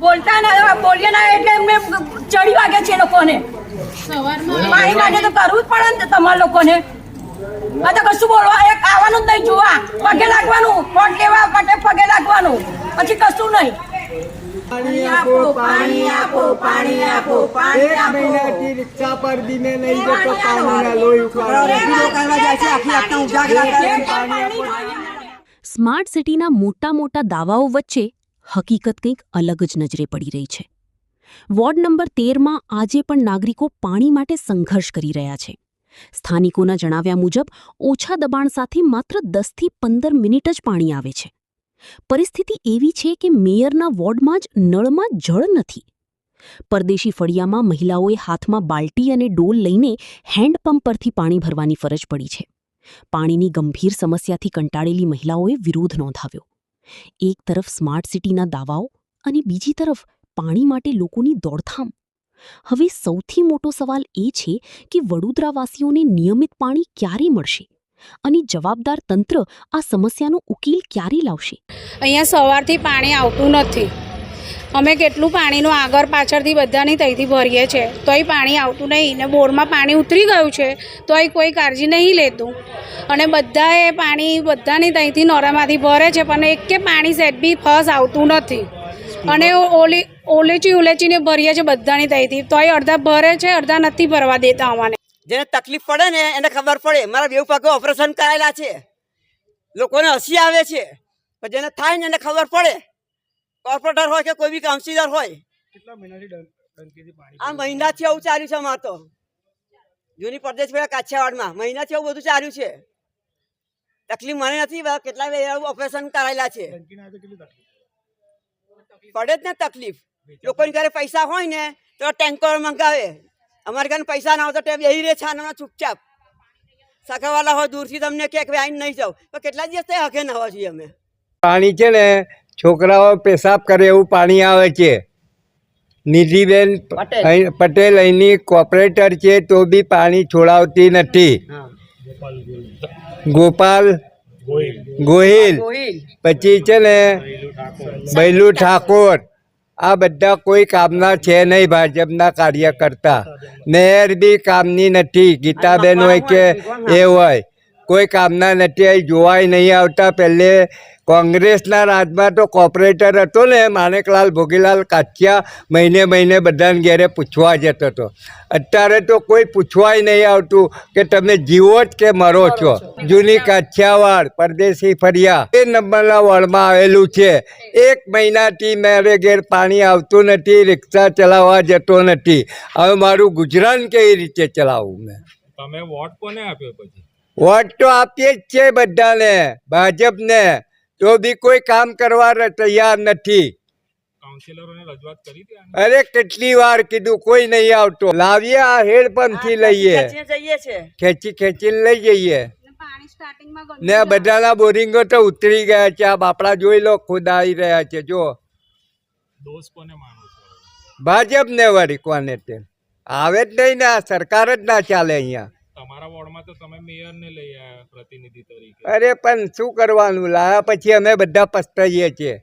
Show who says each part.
Speaker 1: બોલતા ના બોલીએ ના એટલે એમને ચડી વાગે છે લોકોને પાણી માટે તો કરવું જ પડે ને તમારા લોકોને આ તો કશું બોલવા એક આવવાનું જ નહીં જોવા પગે લાગવાનું વોટ લેવા માટે પગે લાગવાનું પછી કશું નહીં પાણી આપો પાણી આપો પાણી આપો પાણી આપો
Speaker 2: મહિનાથી રિક્ષા પર દીને નહીં જતો પાણીના લોહી ઉકાળવા
Speaker 3: સ્માર્ટ સિટીના મોટા મોટા દાવાઓ વચ્ચે હકીકત કંઈક અલગ જ નજરે પડી રહી છે. વોર્ડ નંબર 13માં આજે પણ નાગરિકો પાણી માટે સંઘર્ષ કરી રહ્યા છે. સ્થાનિકોના જણાવ્યા મુજબ ઓછા દબાણ સાથે માત્ર 10થી 15 મિનિટ જ પાણી આવે છે. પરિસ્થિતિ એવી છે કે મેયરના વોર્ડમાં જ નળમાં જળ નથી. પરદેશી ફળિયામાં મહિલાઓએ હાથમાં બાલ્ટી અને ડોલ લઈને હેન્ડપંપ પરથી પાણી ભરવાની ફરજ પડી છે. પાણીની ગંભીર સમસ્યાથી કંટાળેલી મહિલાઓએ વિરોધ નોંધાવ્યો. એક તરફ સ્માર્ટ સિટીના દાવાઓ અને બીજી તરફ પાણી માટે લોકોની દોડધામ. હવે સૌથી મોટો સવાલ એ છે કે વડોદરાવાસીઓને નિયમિત પાણી ક્યારે મળશે અને જવાબદાર તંત્ર આ સમસ્યાનો ઉકેલ ક્યારે લાવશે?
Speaker 4: અહીંયા સવારથી પાણી આવતું નથી. અમે કેટલું પાણીનું આગળ પાછળથી બધાની તઈથી ભરીએ છીએ તોય પાણી આવતું નહીં ને બોરમાં પાણી ઉતરી ગયું છે તોય કોઈ કાળજી નહીં લેતું અને બધાએ પાણી બધાની તઈથી નોરામાંથી ભરે છે પણ એક કે પાણી સેટ બી ફસ આવતું નથી અને ઓલેચીને ભરીએ છીએ બધાની તઈથી તોય અડધા ભરે છે અડધા નથી ભરવા દેતા અમને.
Speaker 5: જેને તકલીફ પડે ને એને ખબર પડે. મારા બેઉ પગે ઓપરેશન કરાયેલા છે, લોકોને હસી આવે છે, પણ જેને થાય ને એને ખબર પડે. કોર્પોરેટર હોય કે કોઈ બી કાઉન્સિલર હોય. આ મહિનાથી આવું ચાલ્યું છે. અમારે તો જૂની પ્રદેશ પેલા કાછિયાવાડમાં મહિનાથી આવું બધું ચાલ્યું છે. તકલીફ મને નથી, કેટલા ઓપરેશન કરાયેલા છે. પડે જ ને તકલીફ. લોકોની ઘરે પૈસા હોય ને તો ટેન્કર મંગાવે. અમારે ઘરે પૈસા ના હોય તો બેહી રહે છાનામાં ચૂપચાપ. સગાવાલા હોય દૂરથી તમને કે આવીને નહીં જાવ તો કેટલા દિવસ થઈ હકે નવા છીએ અમે.
Speaker 2: પાણી છે ને છોકરાઓ પેશાબ કરે એવું પાણી આવે છે. નિધિબેન પટેલ અહીંની કોર્પોરેટર છે તો બી પાણી છોડાવતી નથી. ગોપાલ ગોહિલ પછી છે ને બૈલુ ઠાકોર આ બધા કોઈ કામના છે નહીં. ભાજપના કાર્યકર્તા નહેર બી કામની નથી. ગીતાબેન હોય કે એ હોય કોઈ કામના નથી. અહીં જોવાય નહીં આવતા. પહેલે કોંગ્રેસના રાજમાં તો કોર્પોરેટર હતો ને માણેકલાલ ભોગીલાલ કાછિયા મહિને બધાને ઘેરે પૂછવા જતો હતો. અત્યારે તો કોઈ પૂછવાય નહીં આવતું કે તમે જીવો જ કે મરો છો. જૂની કાછિયાવાડ પરદેશી ફળિયા એ નંબરના વોર્ડમાં આવેલું છે. 1 મહિનાથી મારે ઘેર પાણી આવતું નથી. રિક્ષા ચલાવવા જતો નથી. હવે મારું ગુજરાન કેવી રીતે ચલાવવું? મેં
Speaker 6: તમે વોટ કોને આપ્યો? પછી
Speaker 2: વોટ તો આપીએ જ છે બધાને, ભાજપને, તો બી કોઈ કામ કરવા તૈયાર નથી.
Speaker 6: કાઉન્સિલરોને રજૂઆત કરી હતી?
Speaker 2: અરે કેટલી વાર કીધું કોઈ નહીં આવતો. લાવીએ આ હેડપંપ થી લઈએ, ખેંચીને લઈ જઈએ ને બધાના બોરિંગો તો ઉતરી ગયા છે. આ બાપડા જોઈ લો ખોદાઈ રહ્યા છે. જો
Speaker 6: દોષ કોને માનો છો?
Speaker 2: ભાજપને વળી કોને તે આવે જ નહીં ને. આ સરકાર જ ના ચાલે અહીંયા.
Speaker 6: તમારા વોર્ડમાં તો તમે મેયરને લઈ આવ્યા પ્રતિનિધિ તરીકે.
Speaker 2: અરે પણ શું કરવાનું, લાયા પછી અમે બધા પસ્તાઈએ છીએ.